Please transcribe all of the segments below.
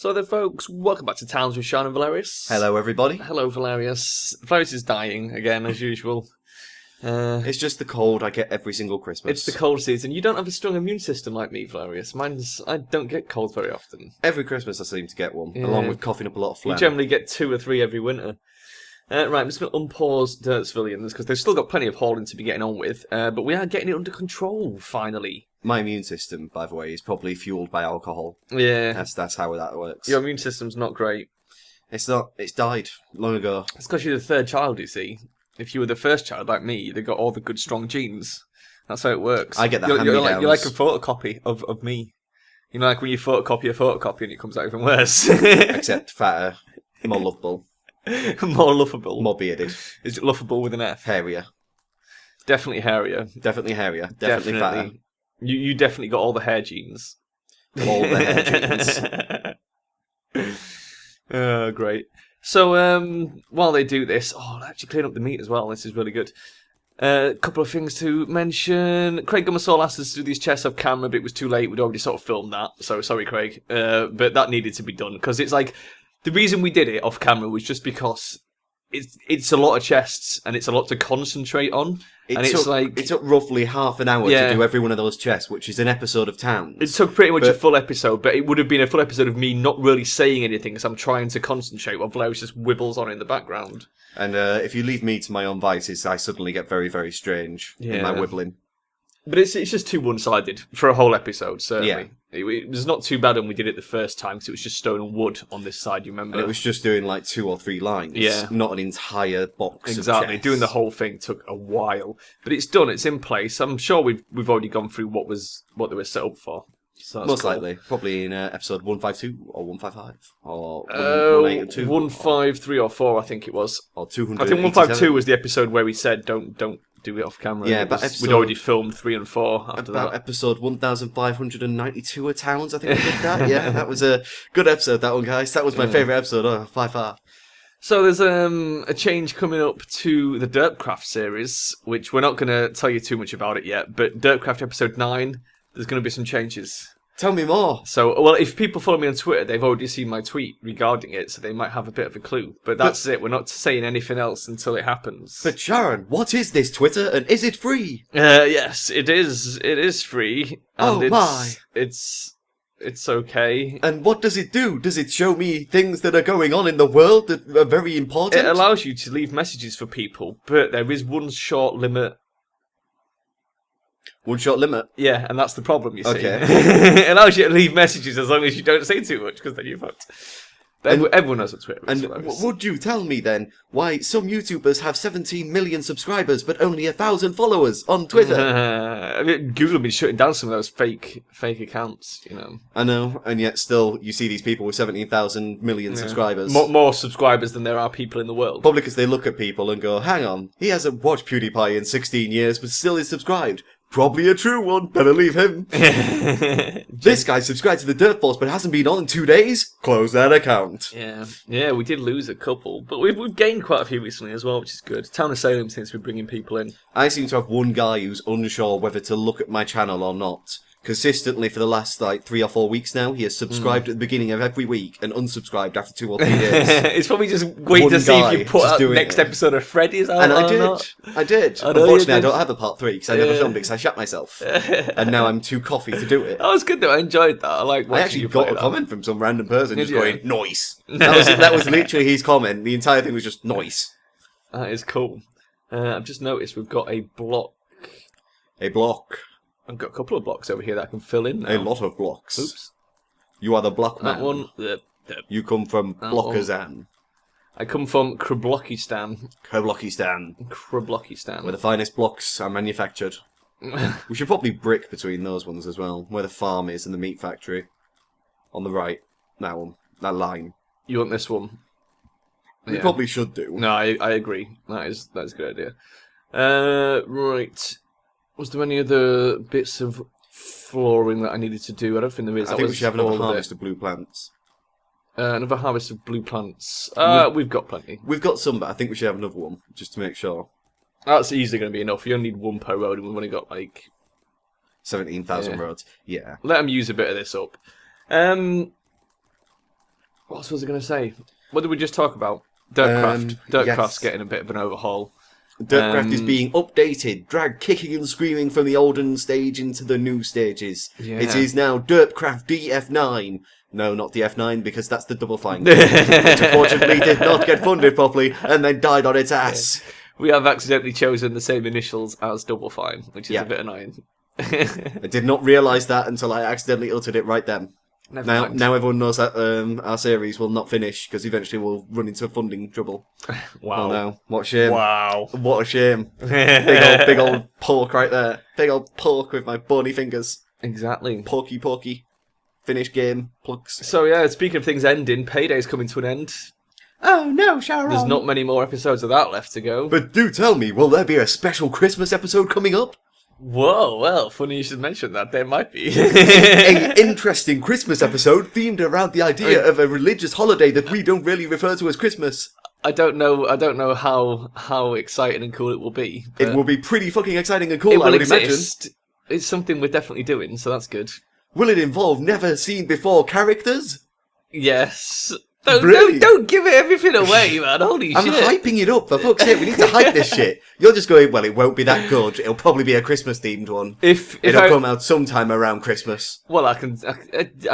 So then, folks, welcome back to Towns with Charon and Velerious. Hello, everybody. Hello, Velerious. Velerious is dying again, as usual. It's just the cold I get every single Christmas. It's the cold season. You don't have a strong immune system like me, Velerious. I don't get colds very often. Every Christmas I seem to get one, along with coughing up a lot of phlegm. You generally get 2 or 3 every winter. Right, I'm just going to unpause Derpsvillians, because they've still got plenty of hauling to be getting on with, but we are getting it under control, finally. My immune system, by the way, is probably fueled by alcohol. Yeah. That's how that works. Your immune system's not great. It's not. It's died long ago. It's because you're the third child, you see. If you were the first child, like me, they got all the good, strong genes. That's how it works. I get the you're like a photocopy of me. You know, like when you photocopy a photocopy and it comes out even worse. Except fatter, more lovable. More lovable. More bearded. Is it lovable with an F? Hairier. Definitely hairier. Definitely hairier. Definitely fatter. You definitely got all the hair genes. All the hair genes. Oh, great. So, while they do this... Oh, I'll actually clean up the meat as well. This is really good. A couple of things to mention. Craig Gummersall asked us to do these chests off camera, but it was too late. We'd already sort of filmed that. So, sorry, Craig. But that needed to be done. Because it's like... The reason we did it off camera was just because it's a lot of chests and it's a lot to concentrate on. It took roughly half an hour to do every one of those chests, which is an episode of Towns. It took pretty much a full episode, but it would have been a full episode of me not really saying anything because I'm trying to concentrate while Valerious just wibbles on in the background. And if you leave me to my own vices, I suddenly get very, very strange in my wibbling. But it's just too one-sided for a whole episode, certainly. Yeah. It was not too bad when we did it the first time, because it was just stone and wood on this side, you remember? And it was just doing like 2 or 3 lines, not an entire box Exactly, of chests. Doing the whole thing took a while. But it's done, it's in place. I'm sure we've already gone through what they were set up for. So most likely. Probably in episode 152 or 155 or 182. 153 or 4, I think it was. Or 200. I think 152 was the episode where we said don't do it off camera. Yeah, but we'd already filmed 3 and 4 after that. Episode 1592 of Towns, I think we did that. Yeah, that was a good episode, that one, guys. That was my favourite episode by far. So there's a change coming up to the Derpcraft series, which we're not going to tell you too much about it yet, but Derpcraft episode 9, there's going to be some changes. Tell me more. So, well, if people follow me on Twitter, they've already seen my tweet regarding it, so they might have a bit of a clue. But that's it. We're not saying anything else until it happens. But Charon, what is this Twitter, and is it free? Yes, it is. It is free. And my! It's okay. And what does it do? Does it show me things that are going on in the world that are very important? It allows you to leave messages for people, but there is one short limit. One-shot limit? Yeah, and that's the problem, you see. Okay. It allows you to leave messages as long as you don't say too much, because then you're fucked. Everyone knows what Twitter is. And would you tell me, then, why some YouTubers have 17 million subscribers but only 1,000 followers on Twitter? Google have been shutting down some of those fake accounts, you know. I know, and yet still you see these people with 17,000 million subscribers. More subscribers than there are people in the world. Probably because they look at people and go, hang on, he hasn't watched PewDiePie in 16 years but still is subscribed. Probably a true one. Better leave him. This guy subscribed to the Dirt Force but hasn't been on in 2 days. Close that account. Yeah, we did lose a couple, but we've gained quite a few recently as well, which is good. Town of Salem seems to be bringing people in. I seem to have one guy who's unsure whether to look at my channel or not. Consistently for the last 3 or 4 weeks now, he has subscribed at the beginning of every week and unsubscribed after 2 or 3 days. It's probably just waiting to see if you put out the next episode of Freddy's out and or I did. Not. I did. Unfortunately, I don't have a part 3 because I never filmed it because I shot myself. And now I'm too coffee to do it. That was good though. I enjoyed that. I actually got a comment from some random person just going, noise. That was literally his comment. The entire thing was just noise. That is cool. I've just noticed we've got a block. A block. I've got a couple of blocks over here that I can fill in now. A lot of blocks. Oops. You are the block man. That one. You come from Blockazan. I come from Krablokistan. Krablokistan. Where the finest blocks are manufactured. We should probably brick between those ones as well. Where the farm is and the meat factory. On the right. That one. That line. You want this one? We probably should do. No, I agree. That's a good idea. Right. Was there any other bits of flooring that I needed to do? I don't think there is. I think we should have another harvest of blue plants. Another harvest of blue plants. We've got plenty. We've got some, but I think we should have another one, just to make sure. That's easily going to be enough. You only need 1 per road, and we've only got 17,000 roads. Yeah. Let them use a bit of this up. What else was I going to say? What did we just talk about? Dirtcraft. Dirtcraft's Yes. getting a bit of an overhaul. Dirtcraft is being updated, dragged kicking and screaming from the olden stage into the new stages. Yeah. It is now Dirtcraft DF9. No, not DF9, because that's the Double Fine game, which unfortunately did not get funded properly and then died on its ass. We have accidentally chosen the same initials as Double Fine, which is Yeah. a bit annoying. I did not realise that until I accidentally uttered it right then. Never Now mind. everyone knows that our series will not finish because eventually we'll run into funding trouble. Wow. Oh no, what a shame. Wow. What a shame. Big old pork right there. Big old pork with my bony fingers. Exactly. Porky. Finish game. Plugs. So yeah, speaking of things ending, Payday's coming to an end. Oh no, Charon. There's not many more episodes of that left to go. But do tell me, will there be a special Christmas episode coming up? Whoa, well, funny you should mention that. There might be. An interesting Christmas episode themed around the idea of a religious holiday that we don't really refer to as Christmas. I don't know how exciting and cool it will be. But It will be pretty fucking exciting and cool, it will I would exist. It's something we're definitely doing, so that's good. imagine. Will it involve never seen before characters? Yes. Don't, Really? don't give it everything away, man. Holy I'm shit. hyping it up, for fuck's sake, we need to hype this shit. You're just going, well, it won't be that good, it'll probably be a Christmas themed one. If It'll I, come out sometime around Christmas. well, I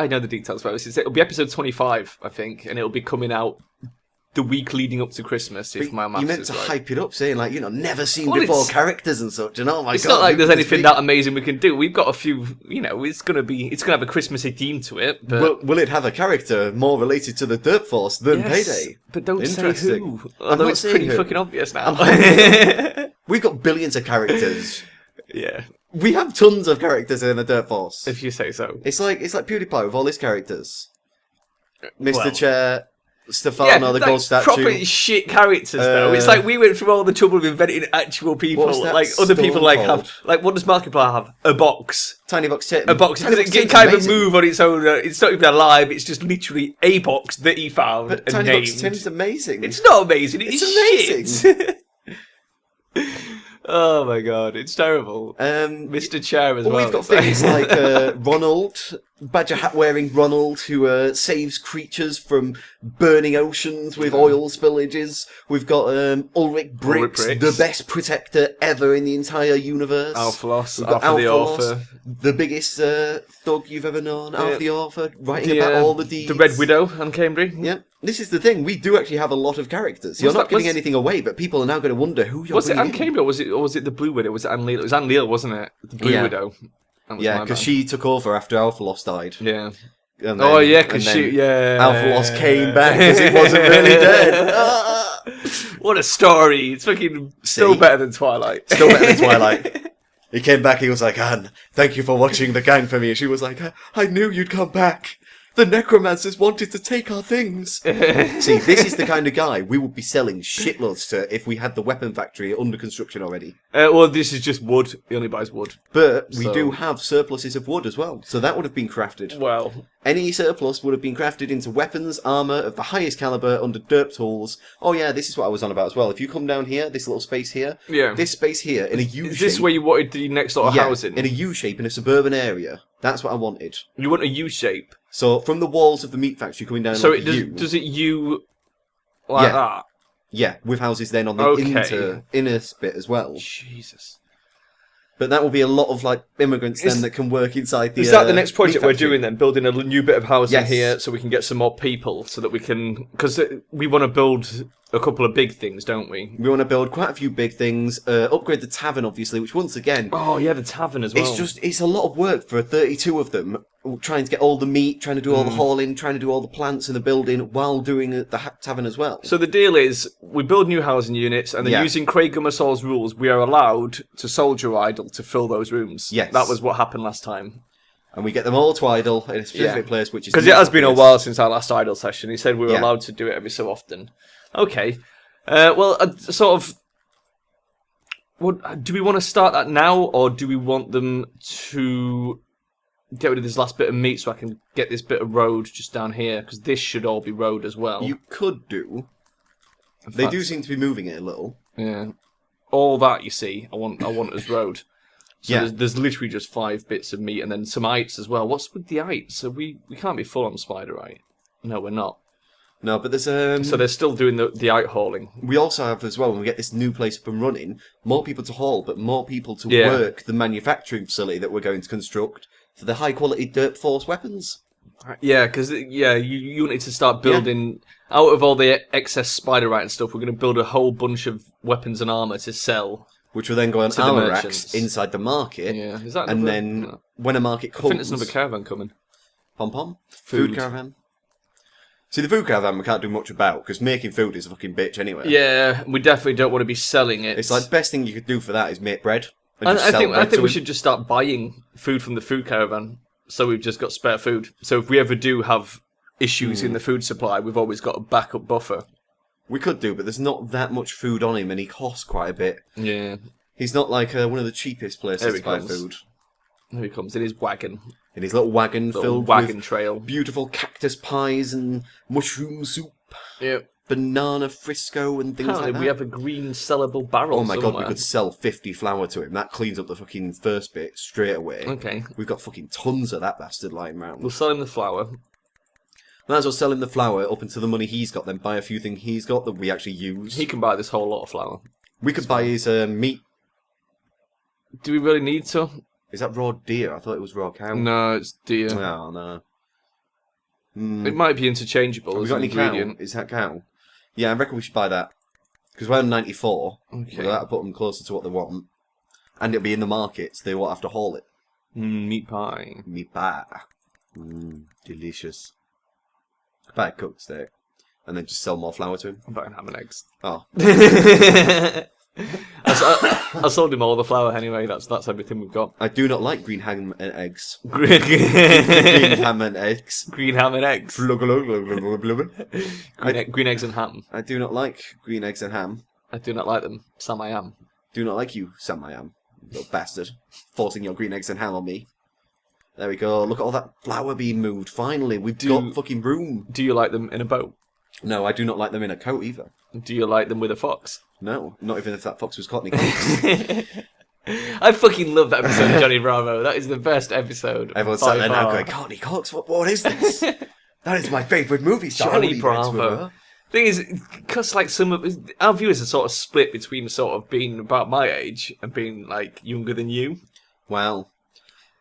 know the details about this. It'll be episode 25, I think, and it'll be coming out the week leading up to Christmas, if my maths You meant is to right. hype it up, saying like, never seen Well, before it's- characters and such, and oh my It's god. not like there's this anything big- that amazing we can do. We've got a few, it's gonna have a Christmassy theme to it. But Will it have a character more related to the Dirt Force than yes, Payday? but don't say Interesting. who. I'm Although not it's saying pretty who. fucking obvious now. We've got billions of characters. Yeah, We have tons of characters in the Dirt Force. if you say so. It's like PewDiePie with all his characters. Mr. Well- Chair, Stefano, the gold statue. proper shit characters though. It's like we went through all the trouble of inventing actual people. What's that Like other people stone like called? have like what does Markiplier have? A box. Tiny Box Tim. A box. Tiny It Box Tim's can't even amazing. move on its own. It's not even alive. It's just literally a box that he found But and Tiny named. Box Tim's amazing. It's not amazing. It's amazing. shit. Oh my god, it's terrible. Mr. Chair as well. We've got It's like- things like Ronald, badger hat wearing Ronald, who saves creatures from burning oceans with oil spillages. We've got Ulrich Bricks, Bricks. the best protector ever in the entire universe. Alphalos, We've got Alpha the Alphalos, Author. the biggest thug you've ever known. Alpha the Author, writing The, about all the deeds. The Red Widow and Cambry. Yeah, this is the thing. We do actually have a lot of characters. You're not giving was- anything away, but people are now going to wonder who you're Was it bringing Anne in. Cambry or was it the Blue Widow? Was it Anne Leal? It was Anne Leal, wasn't it? The Blue Yeah. Widow. That was Yeah, my because bad. she took over after Alphalos died. Yeah. And Oh then- yeah, and because then she. Yeah. Alphalos came back because it wasn't really dead. Ah! What a story! It's fucking still See? better than Twilight. Still better than Twilight. He came back, he was like, Anne, thank you for watching the gang for me. And she was like, I knew you'd come back. The necromancers wanted to take our things. See, this is the kind of guy we would be selling shitloads to if we had the weapon factory under construction already. Well, this is just wood. He only buys wood. But we So- do have surpluses of wood as well. So that would have been crafted. Well, Any surplus would have been crafted into weapons, armour of the highest calibre under derp tools. Oh yeah, this is what I was on about as well. If you come down here, this little space here, Yeah. this space here, in a U-shape. is this where you wanted the next lot of yeah, housing? in a U-shape in a suburban area. That's what I wanted. You want a U shape. So from the walls of the meat factory coming down So like it a does. U. Does it U like Yeah. that? Yeah, with houses then on the Okay. inner bit as well. Jesus. But that will be a lot of like immigrants then that can work inside the. Is that the next meat project we're factory. doing then? Building a new bit of housing Yes. here so we can get some more people so that we can. Because we want to build a couple of big things, don't we? We want to build quite a few big things. Upgrade the tavern, obviously, which once again. Oh, yeah, the tavern as well. It's a lot of work for 32 of them, trying to get all the meat, trying to do all the hauling, trying to do all the plants in the building while doing the tavern as well. So the deal is, we build new housing units, and then Yeah. using Craig Gummersall's rules, we are allowed to soldier idle to fill those rooms. Yes. That was what happened last time. And we get them all to idle in a specific Yeah. place, which is... Because it not has been a obvious. while since our last idle session. He said we were Yeah. allowed to do it every so often. Okay. Well, sort of... do we want to start that now, or do we want them to get rid of this last bit of meat so I can get this bit of road just down here? Because this should all be road as well. You could do. In They fact, do seem to be moving it a little. Yeah. All that, you see, I want as road. So Yeah. there's literally just 5 bits of meat and then some ites as well. What's with the ites? So we can't be full on spiderite. No, we're not. No, but there's So they're still doing the out hauling. we also have as well, when we get this new place up and running, more people to haul, but more people to Yeah. work the manufacturing facility that we're going to construct for the high quality Dirt Force weapons. Yeah, because you need to start building out of all the excess spider rat and stuff. We're going to build a whole bunch of weapons and armor to sell. Which will then go on To the armor merchants. racks inside the market. Yeah, is that And another- then no. when a market I think comes... there's another caravan coming. Pom-pom? Food. Caravan? See, the food caravan we can't do much about, because making food is a fucking bitch anyway. Yeah, we definitely don't want to be selling it. It's like, the best thing you could do for that is make bread. And I just sell think bread to we him. should just start buying food from the food caravan, so we've just got spare food. So if we ever do have issues in the food supply, we've always got a backup buffer. We could do, but there's not that much food on him, and he costs quite a bit. Yeah, He's not like one of the cheapest There places he to buy comes. food. here he comes in his wagon, In his little wagon little filled wagon with trail. beautiful cactus pies and mushroom soup, Yep. banana frisco and things Apparently like that. we have a green sellable barrel. Oh my god, somewhere. we could sell 50 flour to him. That cleans up the fucking first bit straight away. Okay, We've got fucking tons of that bastard lying around. we'll sell him the flour. Might as well sell him the flour up into the money he's got, then buy a few things he's got that we actually use. He can buy this whole lot of flour. We could buy his meat. Do we really need to? Is that raw deer? I thought it was raw cow. No, it's deer. Oh, no. It might be interchangeable Have we as got an any cow? ingredient. Is that cow? Yeah, I reckon we should buy that. Because we're on 94. Okay. So that'll put them closer to what they want. And it'll be in the market, so they won't have to haul it. Meat pie. Meat pie. Delicious. Buy a cooked steak. And then just sell more flour to him. I'm buying ham and eggs. Oh. I sold him all the flour anyway. That's everything we've got. I do not like green ham and eggs. Green, Green ham and eggs. green ham and eggs. I Green eggs and ham. do not like green eggs and ham. I do not like them. Sam I am. Do not like you, Sam I am. Little bastard. Forcing your green eggs and ham on me. There we go. Look at all that flour being moved. Finally, we've got fucking room. Do you like them in a boat? No, I do not like them in a coat either. Do you like them with a fox? No, not even if that fox was Courtney Cox. I fucking love that episode of Johnny Bravo. That is the best episode. Everyone's by sat there now far. going, Courtney Cox, what is this? That is my favourite movie star. Johnny Holy Bravo. Bravo. Thing is, because like some of our viewers are sort of split between sort of being about my age and being like younger than you. Wow.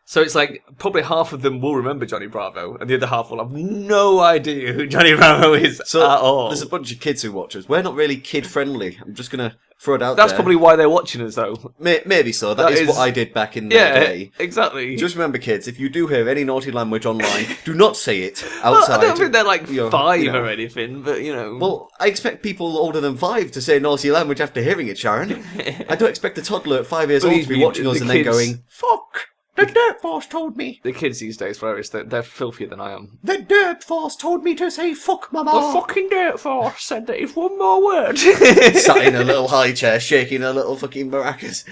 So it's like probably half of them will remember Johnny Bravo, and the other half will have no idea who Johnny Bravo is So at all. there's a bunch of kids who watch us. We're not really kid friendly. I'm just gonna throw it out That's there. probably why they're watching us, though. Maybe so. That that is is- what I did back in the Yeah, day. exactly. Just remember, kids, if you do hear any naughty language online, do not say it Well, outside. I don't think they're like you know, 5 you know. or anything, but you know. Well, I expect people older than 5 to say naughty language after hearing it, Sharon. I don't expect a toddler at 5 years old to be Believe me, watching us the and then kids- going, "Fuck! The Dirt Force told me. The kids these days, Velerious, they're filthier than I am. The Dirt Force told me to say fuck, mama." fucking Dirt Force said that if one more word. Sat in a little high chair, shaking a little fucking maracas.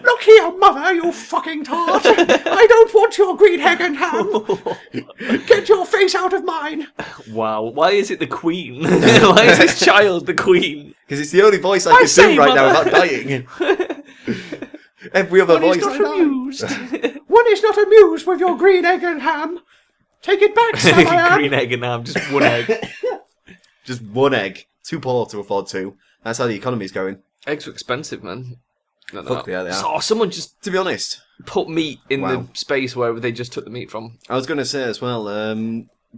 Look here, mother, you fucking tart. I don't want your green egg and ham. Get your face out of mine. Wow, why is it the Queen? Why is this child the Queen? Because it's the only voice I can say, do right now mother. without dying. Every other One is voice I not know. amused. One is not amused with your green egg and ham. Take it back, Sam. Green egg and ham, just one egg. Just one egg. Too poor to afford two. That's how the economy's going. Eggs are expensive, man. No, Fuck yeah, they are. So, someone just To be honest, put meat in Wow. the space where they just took the meat from. I was going to say as well,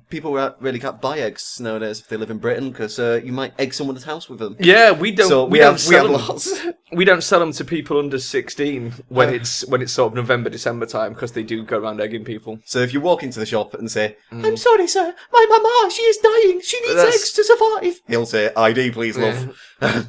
people really can't buy eggs nowadays if they live in Britain because you might egg someone's house with them. Yeah, we don't. So we don't have sell them. lots. We don't sell them to people under 16 when it's sort of November, December time because they do go around egging people. So if you walk into the shop and say, "I'm sorry, sir, my mama, she is dying. She needs That's- eggs to survive," he'll say, "ID, please, love.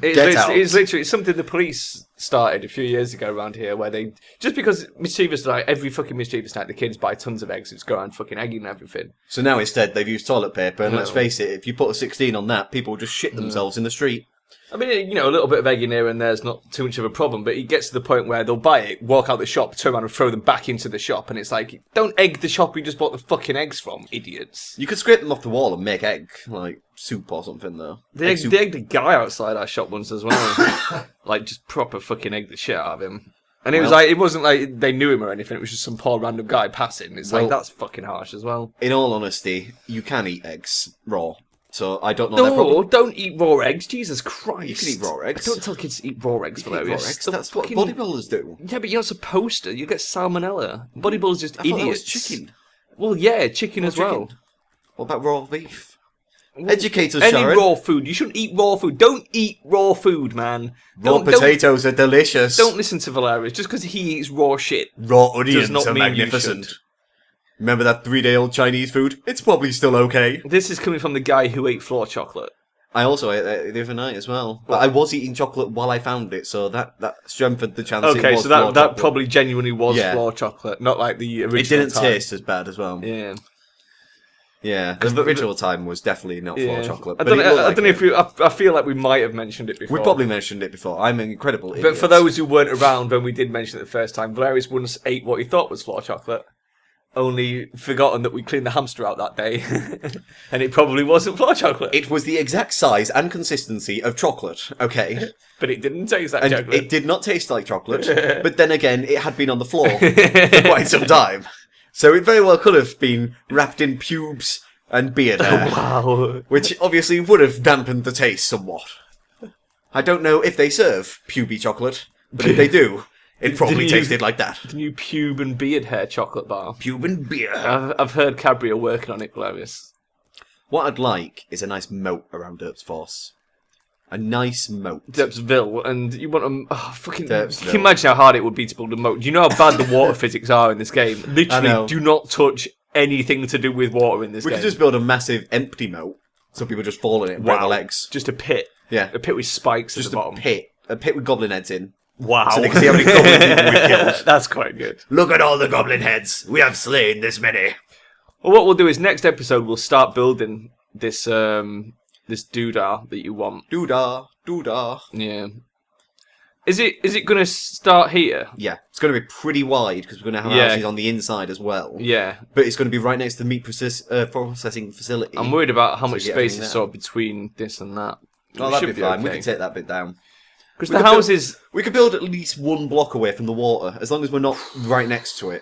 Get out." It's literally something the police started a few years ago around here where they, just because mischievous night, every fucking mischievous night, the kids buy tons of eggs and just go around fucking egging everything. So now instead they've used toilet paper, and let's No. face it, if you put a 16 on that, people will just shit themselves in the street. I mean, you know, a little bit of egging here and there is not too much of a problem, but it gets to the point where they'll buy it, walk out the shop, turn around and throw them back into the shop, and it's like, don't egg the shop you just bought the fucking eggs from, idiots. You could scrape them off the wall and make egg, like soup or something, though. They Egg soup. egged a guy outside our shop once as well. Like, just proper fucking egged the shit out of him. And it was Well- like, it wasn't like they knew him or anything, it was just some poor random guy passing. It's Well- like, that's fucking harsh as well. In all honesty, you can eat eggs raw. So I don't know their No, problem. don't eat raw eggs. Jesus Christ. You can eat raw eggs. Don't tell kids to eat raw eggs, You can eat raw Velerious. eggs. That's what bodybuilders do. Yeah, but you're not supposed to. You get salmonella. Bodybuilders just I thought idiots. that was chicken. Well, yeah, chicken as well. What about raw beef? Educate us, Any Sharon. raw food. You shouldn't eat raw food. Don't eat raw food, man. Raw potatoes are delicious. Don't listen to Velerious. Just because he eats raw shit. Raw onions not are mean you magnificent. should. Remember that 3-day-old Chinese food? It's probably still okay. This is coming from the guy who ate floor chocolate. I also ate that the other night as well. But I was eating chocolate while I found it, so that strengthened the chance it Okay, was so floor that chocolate. probably genuinely was Yeah. floor chocolate, not like the original It didn't time. taste as bad as well. Yeah. Yeah, the original time was definitely not floor chocolate. I But don't, it know, looked I like don't know it. if you... I feel like we might have mentioned it before. We probably mentioned it before. I'm an incredible idiot. But for those who weren't around when we did mention it the first time, Velerious once ate what he thought was floor chocolate, only forgotten that we cleaned the hamster out that day, and it probably wasn't floor chocolate. It was the exact size and consistency of chocolate, okay? But it didn't taste like And chocolate. it did not taste like chocolate, but then again, it had been on the floor for quite some time. So it very well could have been wrapped in pubes and beard hair, Wow. which obviously would have dampened the taste somewhat. I don't know if they serve puby chocolate, but if they do, it probably Didn't you- tasted like that. The new pube and beard hair chocolate bar. Pube and beer. I've heard Cadbury are working on it, Velerious. What I'd like is a nice moat around Derpsville. A nice moat. Derpsville, and you want to... Oh, fucking... Derpsville. Can you imagine how hard it would be to build a moat? Do you know how bad the water physics are in this game? I Literally, know. do not touch anything to do with water in this We game. could just build a massive empty moat, so people just fall in it and break their legs. Just a pit. Yeah. A pit with spikes Just at the bottom. a pit with goblin heads in. Wow. So they can see how many goblin people we killed. That's quite good. Look at all the goblin heads. We have slain this many. Well, what we'll do is next episode we'll start building this this doodah that you want. Doodah, doodah. Yeah. Is it going to start here? Yeah, it's going to be pretty wide because we're going to have Yeah. houses on the inside as well. Yeah. But it's going to be right next to the meat processing facility. I'm worried about how much you get space everything is there. sort of between this and that. Oh, It that'd should be fine. We okay. can take that bit down. Because We the could build- houses... We could build at least one block away from the water, as long as we're not right next to it.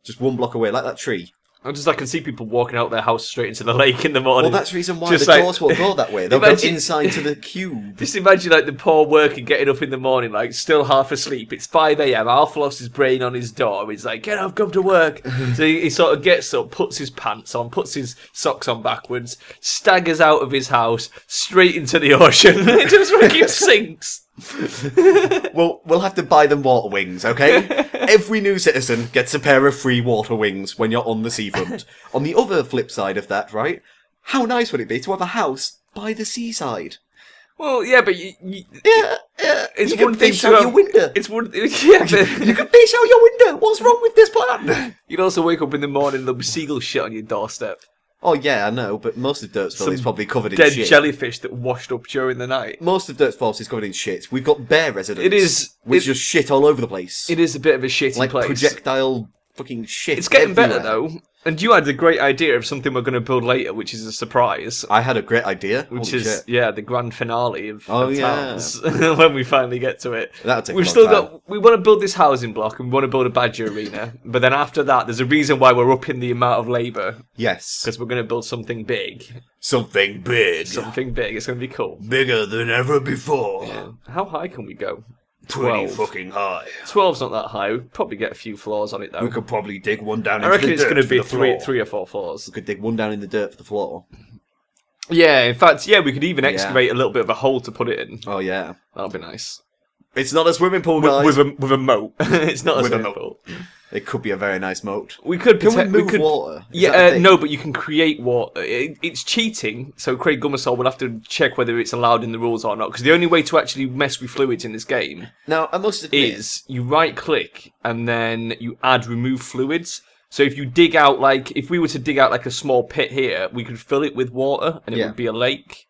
Just one block away, like that tree. I can see people walking out their house straight into the lake in the morning. Well, that's the reason why Just the like- doors won't go that way. They'll Imagine- go inside to the cube. Just imagine like the poor worker getting up in the morning, like still half asleep. It's 5 a.m. Alf lost his brain on his door. He's like, "Get up, come to work." So he sort of gets up, puts his pants on, puts his socks on backwards, staggers out of his house straight into the ocean. It just fucking sinks. We'll have to buy them water wings, okay? Every new citizen gets a pair of free water wings when you're on the seafront. On the other flip side of that, right? How nice would it be to have a house by the seaside? Well, yeah, but Yeah, it's you one can thing fish to out have- your window. It's one. Yeah, but You can fish out your window. What's wrong with this plan? you'd also wake up in the morning and there'll be seagull shit on your doorstep. Oh yeah, I know, but most of Derpsville Some is probably covered in Dead shit. jellyfish that washed up during the night. Most of Derpsville is covered in shit. We've got bear residents. It is- With it- just shit all over the place. It is a bit of a shitty Like place. projectile fucking shit. It's getting better everywhere. though, and you had a great idea of something we're going to build later, which is a surprise. I had a great idea. Which Holy is shit. the grand finale of, Oh, of yeah. Towns when we finally get to it. That'll take a We've long still time. got. We want to build this housing block and we want to build a badger arena, but then after that, there's a reason why we're upping the amount of labour Yes. because we're going to build something big. Something big. Something big. It's going to be cool. Bigger than ever before. How high can we go? Pretty 12. fucking high. 12's not that high. We'd probably get a few floors on it though. We could probably dig one down I into reckon the it's dirt going to be for the floor. three or four floors. We could dig one down in the dirt for the floor. Yeah, in fact, we could even excavate a little bit of a hole to put it in. Oh yeah. That'll be nice. It's not a swimming pool, guys. With a moat. It's not a With a swimming moat. pool. It could be a very nice moat. We could Can we protect- move could, water? Is Yeah, that a thing? no, but you can create water. It's cheating, so Craig Gummersall will have to check whether it's allowed in the rules or not. Because the only way to actually mess with fluids in this game Now, I must admit, is you right click and then you add remove fluids. So if you dig out, like, if we were to dig out like a small pit here, we could fill it with water and it Yeah. would be a lake.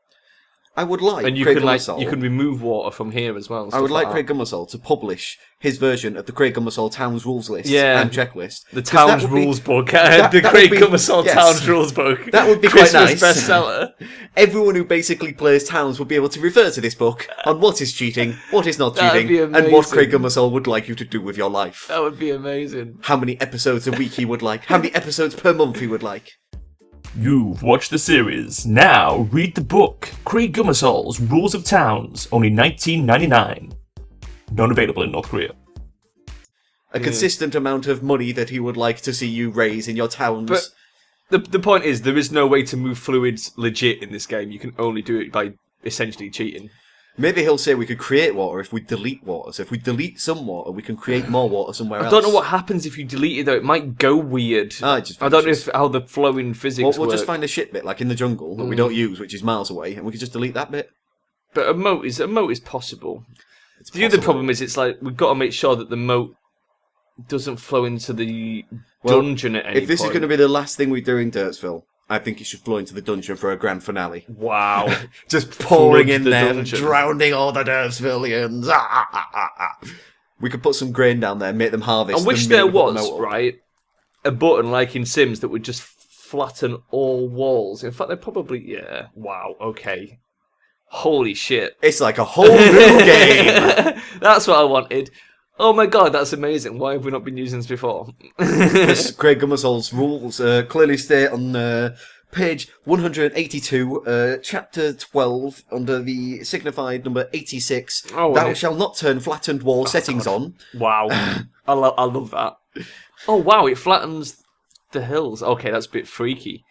I would like And you Craig can Gummersall. you can remove water from here as well. and I would stuff like that. Craig Gummersall to publish his version of the Craig Gummersall Towns Rules List Yeah. and Checklist. The 'Cause that Towns would be- Rules Book, the that would Craig be- Gummersall yes. Towns Rules Book. That would be quite Christmas nice. bestseller. Everyone who basically plays Towns would be able to refer to this book on what is cheating, what is not That'd cheating, be and what amazing. Craig Gummersall would like you to do with your life. That would be amazing. How many episodes a week he would like, how many episodes per month he would like. You've watched the series. Now read the book. Craig Gummersall's Rules of Towns, only $19.99. Not available in North Korea. A consistent amount of money that he would like to see you raise in your towns. But the point is, there is no way to move fluids legit in this game. You can only do it by essentially cheating. Maybe he'll say we could create water if we delete water. So if we delete some water, we can create more water somewhere else. I don't know what happens if you delete it, though. It might go weird. I don't know how the flowing physics work. We'll just find a shit bit, like in the jungle, that we don't use, which is miles away, and we can just delete that bit. But a moat is possible. The other problem is, it's like, we've got to make sure that the moat doesn't flow into the dungeon at any point. If this is going to be the last thing we do in Derpsville, I think it should flow into the dungeon for a grand finale. Wow. Just pouring in there, dungeon. drowning all the Derpsvillians. We could put some grain down there, make them harvest. I wish there was, right, a button like in Sims that would just flatten all walls. In fact, they're probably... Yeah. Wow, okay. Holy shit. It's like a whole new game. That's what I wanted. Oh my god, that's amazing. Why have we not been using this before? Because Craig Gummersall's rules clearly state on page 182, chapter 12, under the signified number 86, thou shalt not turn flattened wall settings on. Wow. I love that. Oh wow, it flattens the hills. Okay, that's a bit freaky.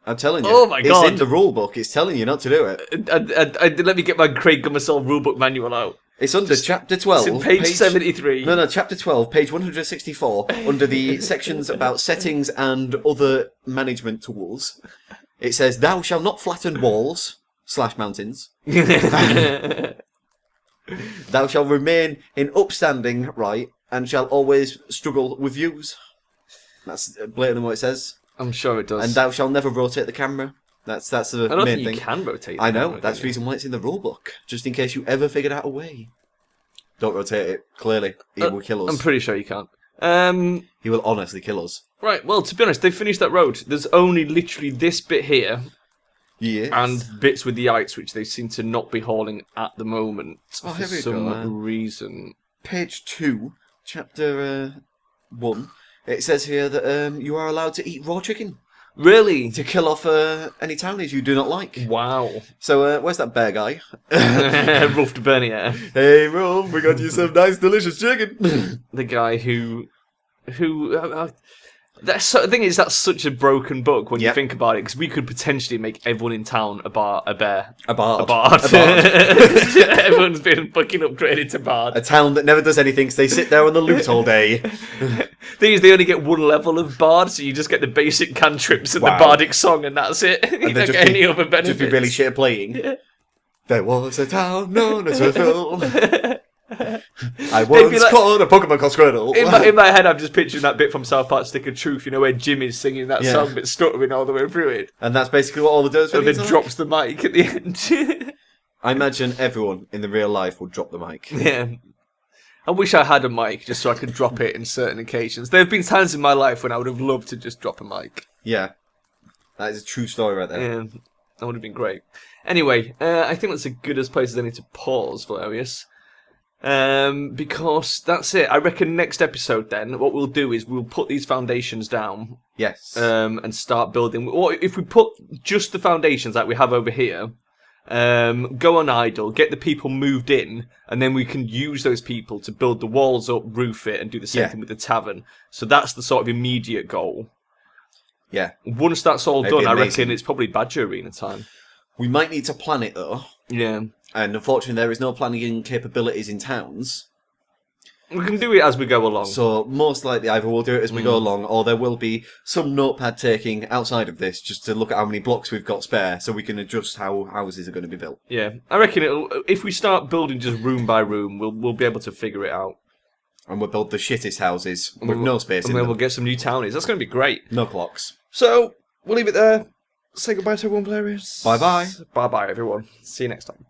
I'm telling you. Oh my god. It's in the rule book. It's telling you not to do it. Let me get my Craig Gummersall rulebook manual out. It's under chapter 12. It's page 73. No, chapter 12, page 164, under the sections about settings and other management tools. It says, thou shalt not flatten walls, / mountains. Thou shalt remain in upstanding right, and shall always struggle with views. That's blatantly what it says. I'm sure it does. And thou shalt never rotate the camera. That's the main thing. I don't think you can rotate. I know. That's the reason why it's in the rule book. Just in case you ever figured out a way. Don't rotate it. Clearly, he will kill us. I'm pretty sure you can't. He will honestly kill us. Right. Well, to be honest, they finished that road. There's only literally this bit here. Yes. And bits with the ice, which they seem to not be hauling at the moment for here we some go, reason. Page 2, chapter 1. It says here that you are allowed to eat raw chicken. Really? To kill off any townies you do not like. Wow. So, where's that bear guy? Rolf de Bernier. Hey, Rolf, we got you some nice, delicious chicken. The guy who the thing is, that's such a broken book when you think about it, because we could potentially make everyone in town a bear. A bard. Everyone's been fucking upgraded to bard. A town that never does anything, so they sit there on the loot all day. Thing is, they only get one level of bard, so you just get the basic cantrips and the bardic song, and that's it. You don't get any other benefits. Just be really shit at playing. Yeah. There was a town known as Derpsville. I once caught a Pokemon called Squirtle. In my head, I'm just picturing that bit from South Park Stick of Truth, you know, where Jimmy's singing that song but stuttering all the way through it. And that's basically what all the Derpsville and then drops the mic at the end. I imagine everyone in the real life would drop the mic. Yeah. I wish I had a mic just so I could drop it in certain occasions. There have been times in my life when I would have loved to just drop a mic. Yeah. That is a true story right there. Yeah. That would have been great. Anyway, I think that's as good as place as any to pause, Velerious. Because that's it. I reckon next episode then, what we'll do is we'll put these foundations down. Yes. And start building. Or if we put just the foundations like we have over here, go on idle, get the people moved in, and then we can use those people to build the walls up, roof it, and do the same thing with the tavern. So that's the sort of immediate goal. Yeah. Once that's all done, I reckon it's probably Badger Arena time. We might need to plan it though. Yeah. And unfortunately, there is no planning capabilities in towns. We can do it as we go along. So most likely, either we'll do it as we go along, or there will be some notepad taking outside of this just to look at how many blocks we've got spare, so we can adjust how houses are going to be built. Yeah, I reckon if we start building just room by room, we'll be able to figure it out. And we'll build the shittest houses with no space in them. And then we'll get some new townies. That's going to be great. No clocks. So, we'll leave it there. Say goodbye to everyone, Velerious. Bye-bye. Bye-bye, everyone. See you next time.